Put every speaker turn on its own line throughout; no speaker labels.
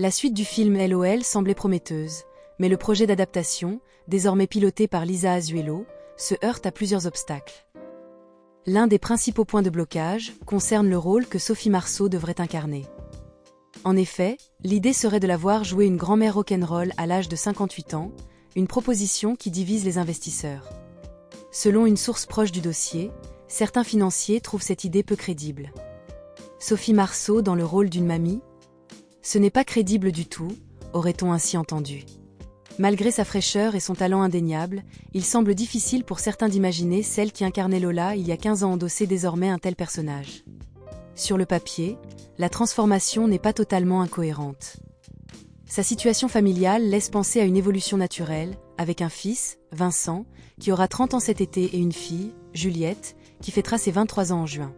La suite du film LOL semblait prometteuse, mais le projet d'adaptation, désormais piloté par Lisa Azuelo, se heurte à plusieurs obstacles. L'un des principaux points de blocage concerne le rôle que Sophie Marceau devrait incarner. En effet, l'idée serait de la voir jouer une grand-mère rock'n'roll à l'âge de 58 ans, une proposition qui divise les investisseurs. Selon une source proche du dossier, certains financiers trouvent cette idée peu crédible. Sophie Marceau dans le rôle d'une mamie ? Ce n'est pas crédible du tout, aurait-on ainsi entendu. Malgré sa fraîcheur et son talent indéniable, il semble difficile pour certains d'imaginer celle qui incarnait Lola il y a 15 ans endosser désormais un tel personnage. Sur le papier, la transformation n'est pas totalement incohérente. Sa situation familiale laisse penser à une évolution naturelle, avec un fils, Vincent, qui aura 30 ans cet été et une fille, Juliette, qui fêtera ses 23 ans en juin.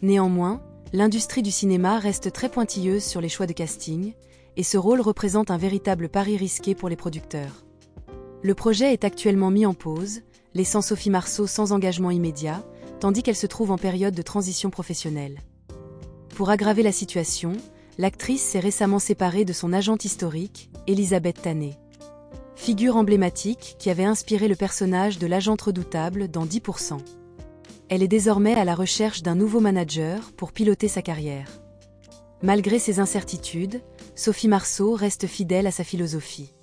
Néanmoins, l'industrie du cinéma reste très pointilleuse sur les choix de casting, et ce rôle représente un véritable pari risqué pour les producteurs. Le projet est actuellement mis en pause, laissant Sophie Marceau sans engagement immédiat, tandis qu'elle se trouve en période de transition professionnelle. Pour aggraver la situation, l'actrice s'est récemment séparée de son agente historique, Elisabeth Tané. Figure emblématique qui avait inspiré le personnage de l'agente redoutable dans 10%. Elle est désormais à la recherche d'un nouveau manager pour piloter sa carrière. Malgré ses incertitudes, Sophie Marceau reste fidèle à sa philosophie.